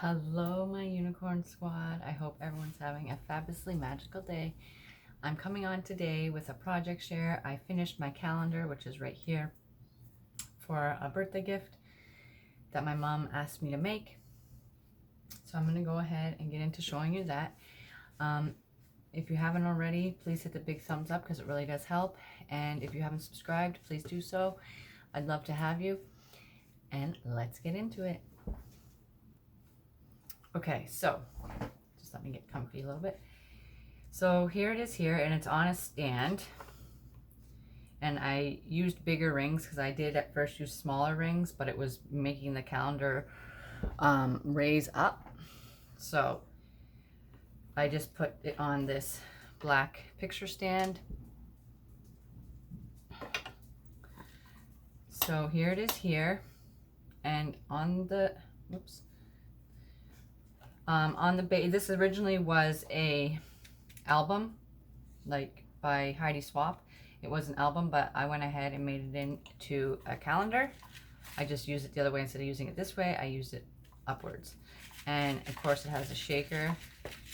Hello, my unicorn squad. I hope everyone's having a fabulously magical day. I'm coming on today with a project share. I finished my calendar, which is right here, for a birthday gift that my mom asked me to make. So I'm going to go ahead and get into showing you that. If you haven't already, please hit the big thumbs up because it really does help. And if you haven't subscribed, please do so. I'd love to have you. And let's get into it. Okay, so just let me get comfy a little bit. So here it is here, and it's on a stand. And I used bigger rings because I did at first use smaller rings, but it was making the calendar raise up. So I just put it on this black picture stand. So here it is here, and on the, oops. On the base, this originally was a album, like by Heidi Swap. It was an album, but I went ahead and made it into a calendar. I just used it the other way. Instead of using it this way, I used it upwards. And of course it has a shaker.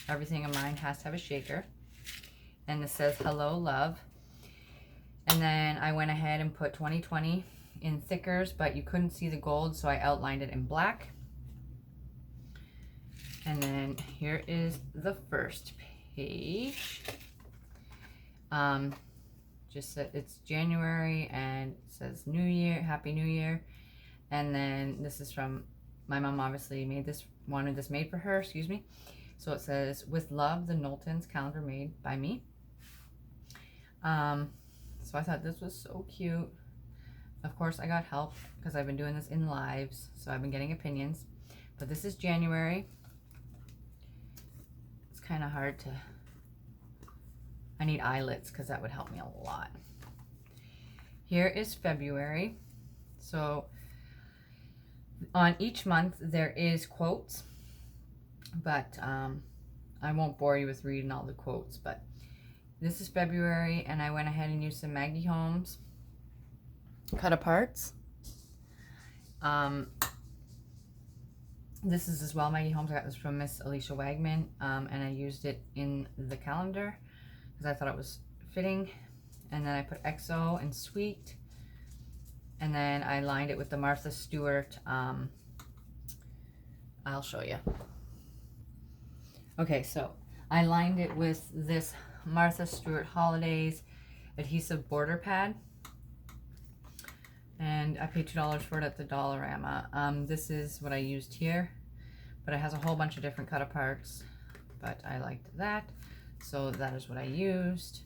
Everything in mine has to have a shaker. And this says hello love. And then I went ahead and put 2020 in thickers, but you couldn't see the gold, so I outlined it in black. And then here is the first page. Just that it's January and it says New Year, Happy New Year. And then this is from my mom. Obviously wanted this made for her. Excuse me. So it says, "With love, the Knowltons calendar made by me." So I thought this was so cute. Of course, I got help because I've been doing this in lives, so I've been getting opinions. But this is January. Kind of hard to, I need eyelets because that would help me a lot. Here is February. So on each month there is quotes, but I won't bore you with reading all the quotes, but this is February, and I went ahead and used some Maggie Holmes cut aparts. This is as well Maggie Holmes. I got this from Miss Alicia Wagman, and I used it in the calendar because I thought it was fitting. And then I put XO and Sweet, and then I lined it with the Martha Stewart. I'll show you. Okay, so I lined it with this Martha Stewart Holidays adhesive border pad, and I paid $2 for it at the Dollarama. This is what I used here, but it has a whole bunch of different cut aparts, but I liked that, so that is what I used.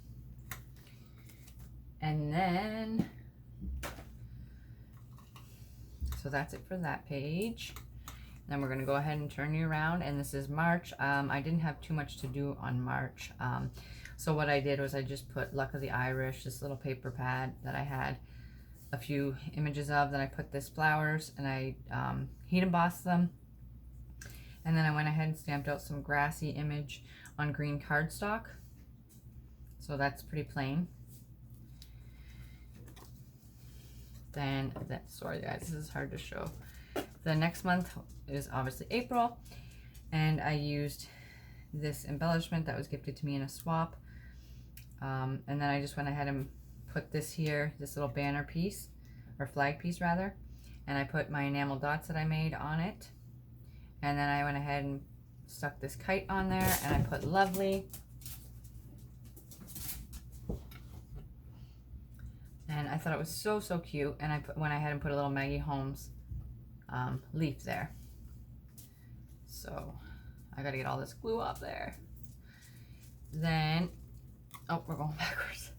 And then, so that's it for that page. Then we're going to go ahead and turn you around, and this is March. I didn't have too much to do on March, so what I did was I just put Luck of the Irish, this little paper pad that I had a few images of. Then I put this flowers, and I heat embossed them, and then I went ahead and stamped out some grassy image on green cardstock, so that's pretty plain. Then sorry guys, this is hard to show. The next month is obviously April, and I used this embellishment that was gifted to me in a swap, and then I just went ahead and put this here, this little banner piece, or flag piece rather, and I put my enamel dots that I made on it, and then I went ahead and stuck this kite on there, and I put lovely, and I thought it was so cute, and I went ahead and put a little Maggie Holmes leaf there. So I gotta get all this glue up there. Then, oh, we're going backwards.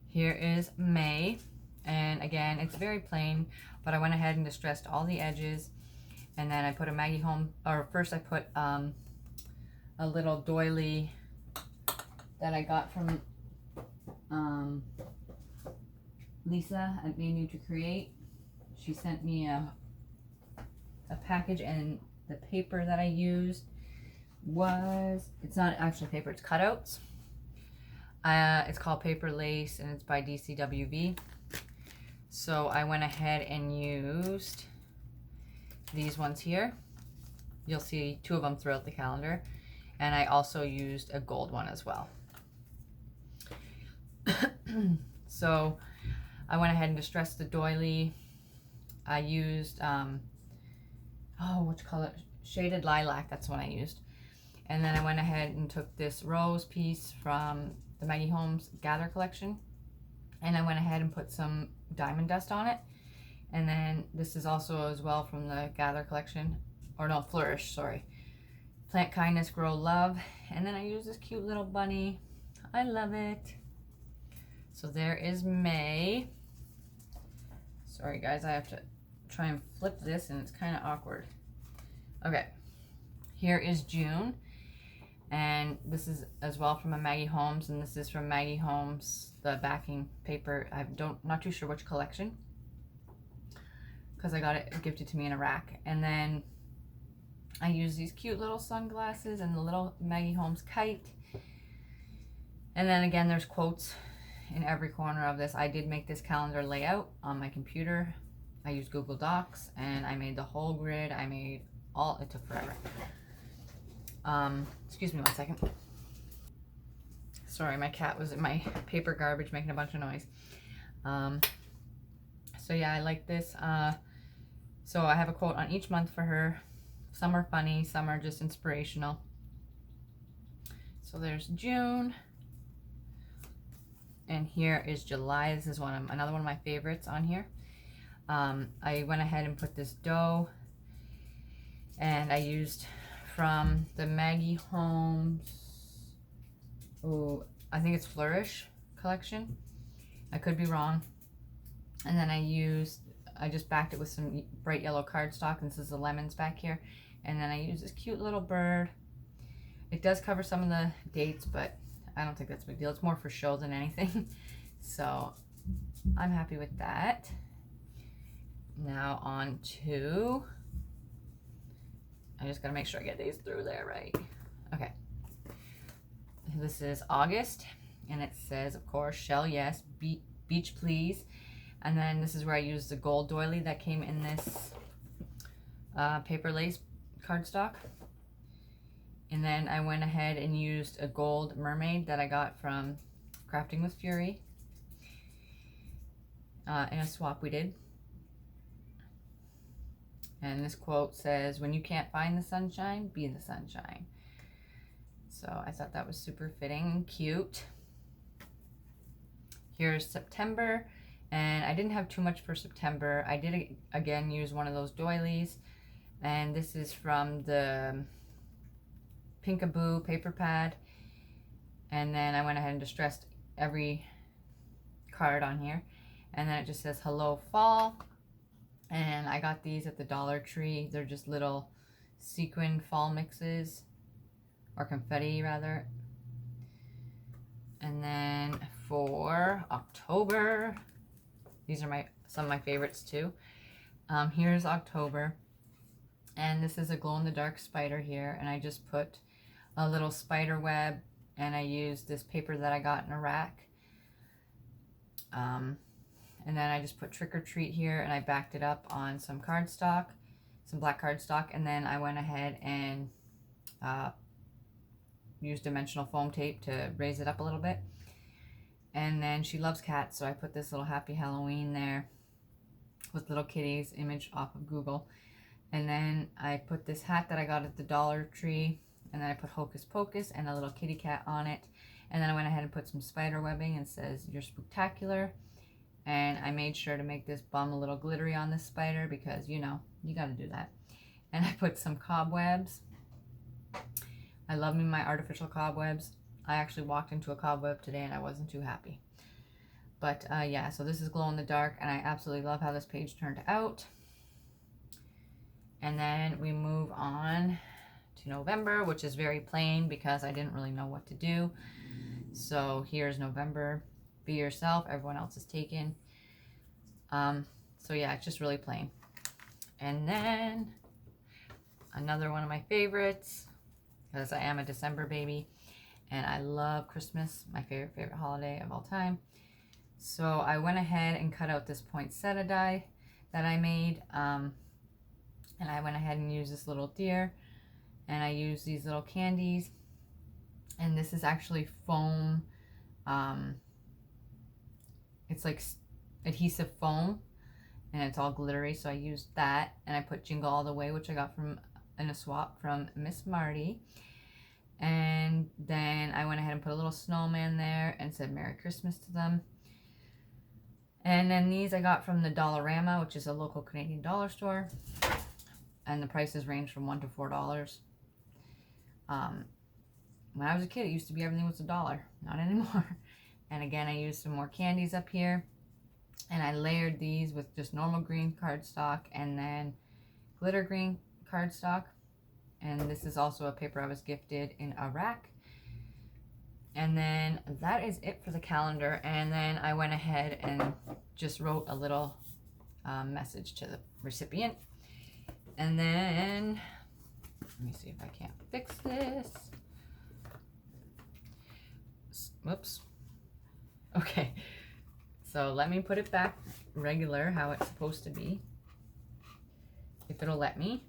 Here is May, and again, it's very plain, but I went ahead and distressed all the edges, and then I put a Maggie Holmes, or first I put a little doily that I got from Lisa at Made New to Create. She sent me a package, and the paper that I used was, it's not actually paper, it's cutouts. It's called Paper Lace, and it's by DCWV. So I went ahead and used these ones here. You'll see 2 of them throughout the calendar. And I also used a gold one as well. So I went ahead and distressed the doily. I used, what color? Shaded lilac, that's what I used. And then I went ahead and took this rose piece from the Maggie Holmes Gather collection. And I went ahead and put some diamond dust on it. And then this is also as well from the Gather collection. Or no, Flourish, sorry. Plant Kindness, Grow Love. And then I used this cute little bunny. I love it. So there is May. Sorry guys, I have to try and flip this and it's kind of awkward. Okay, here is June. And this is as well from a Maggie Holmes, and this is from Maggie Holmes, the backing paper. Not too sure which collection, because I got it gifted to me in a rack. And then I use these cute little sunglasses and the little Maggie Holmes kite. And then again, there's quotes in every corner of this. I did make this calendar layout on my computer. I used Google Docs and I made the whole grid. It took forever. Excuse me one second. Sorry, my cat was in my paper garbage making a bunch of noise. So yeah, I like this. So I have a quote on each month for her. Some are funny, some are just inspirational. So there's June. And here is July. This is another one of my favorites on here. I went ahead and put this dough, and I used from the Maggie Holmes, I think it's Flourish collection. I could be wrong. And then I just backed it with some bright yellow cardstock, and this is the lemons back here. And then I used this cute little bird. It does cover some of the dates, but I don't think that's a big deal. It's more for show than anything. So I'm happy with that. Now on to, I just gotta make sure I get these through there right. Okay. This is August, and it says, of course, shell yes, beach please. And then this is where I used the gold doily that came in this paper lace cardstock. And then I went ahead and used a gold mermaid that I got from Crafting with Fury in a swap we did. And this quote says, when you can't find the sunshine, be the sunshine. So I thought that was super fitting and cute. Here's September, and I didn't have too much for September. I did again use one of those doilies, and this is from the Pinkaboo paper pad. And then I went ahead and distressed every card on here, and then it just says hello fall. And I got these at the Dollar Tree. They're just little sequin fall mixes, or confetti rather. And then for October, these are some of my favorites too. Here's October, and this is a glow-in-the-dark spider here, and I just put a little spider web, and I used this paper that I got in a rack. And then I just put Trick or Treat here, and I backed it up on some cardstock, some black cardstock, and then I went ahead and used dimensional foam tape to raise it up a little bit. And then she loves cats, so I put this little Happy Halloween there with little kitties image off of Google. And then I put this hat that I got at the Dollar Tree, and then I put Hocus Pocus and a little kitty cat on it. And then I went ahead and put some spider webbing and says, "You're spooktacular." And I made sure to make this bum a little glittery on this spider because, you know, you got to do that. And I put some cobwebs. I love me my artificial cobwebs. I actually walked into a cobweb today and I wasn't too happy. But yeah, so this is glow in the dark, and I absolutely love how this page turned out. And then we move on to November, which is very plain because I didn't really know what to do. So here's November. Be yourself, everyone else is taken. So yeah, it's just really plain. And then another one of my favorites, because I am a December baby and I love Christmas, my favorite holiday of all time. So I went ahead and cut out this poinsettia die that I made, and I went ahead and used this little deer and I use these little candies, and this is actually foam. It's like adhesive foam, and it's all glittery, so I used that, and I put Jingle All the Way, which I got in a swap from Miss Marty. And then I went ahead and put a little snowman there and said Merry Christmas to them. And then these I got from the Dollarama, which is a local Canadian dollar store, and the prices range from $1 to $4. When I was a kid, it used to be everything was $1. Not anymore. And again, I used some more candies up here, and I layered these with just normal green cardstock and then glitter green cardstock. And this is also a paper I was gifted in Iraq. And then that is it for the calendar. And then I went ahead and just wrote a little message to the recipient. And then, let me see if I can't fix this. Whoops. Okay, so let me put it back regular, how it's supposed to be, if it'll let me.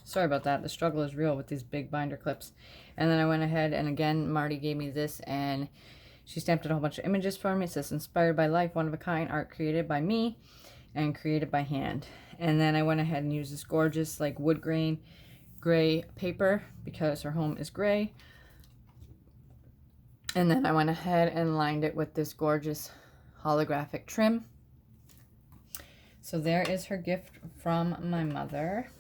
Sorry about that, the struggle is real with these big binder clips. And then I went ahead, and again, Marty gave me this, and she stamped in a whole bunch of images for me. It says, inspired by life, one of a kind, art created by me, and created by hand. And then I went ahead and used this gorgeous, like, wood grain gray paper, because her home is gray. And then I went ahead and lined it with this gorgeous holographic trim. So there is her gift from my mother.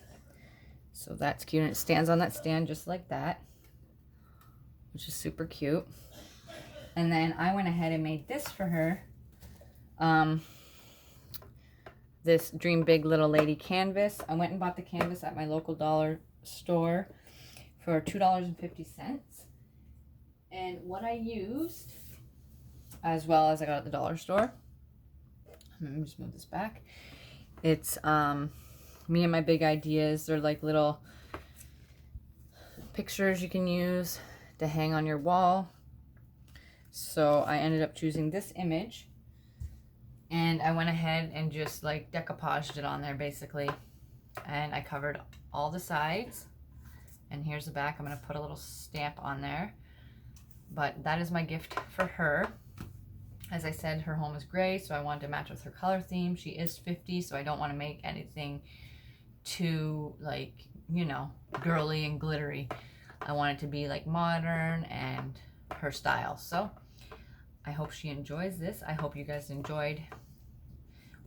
So that's cute, and it stands on that stand just like that, which is super cute. And then I went ahead and made this for her. This Dream Big Little Lady canvas. I went and bought the canvas at my local dollar store for $2.50. And what I used, as well as I got at the dollar store, let me just move this back. It's me and my big ideas. They're like little pictures you can use to hang on your wall. So I ended up choosing this image, and I went ahead and just like decoupaged it on there basically, and I covered all the sides. And here's the back. I'm going to put a little stamp on there. But that is my gift for her. As I said, her home is gray, so I wanted to match with her color theme. She is 50, so I don't want to make anything too, like, you know, girly and glittery. I want it to be like modern and her style. So I hope she enjoys this. I hope you guys enjoyed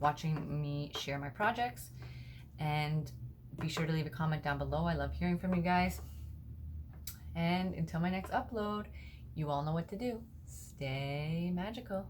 watching me share my projects. And be sure to leave a comment down below. I love hearing from you guys. And until my next upload, you all know what to do. Stay magical.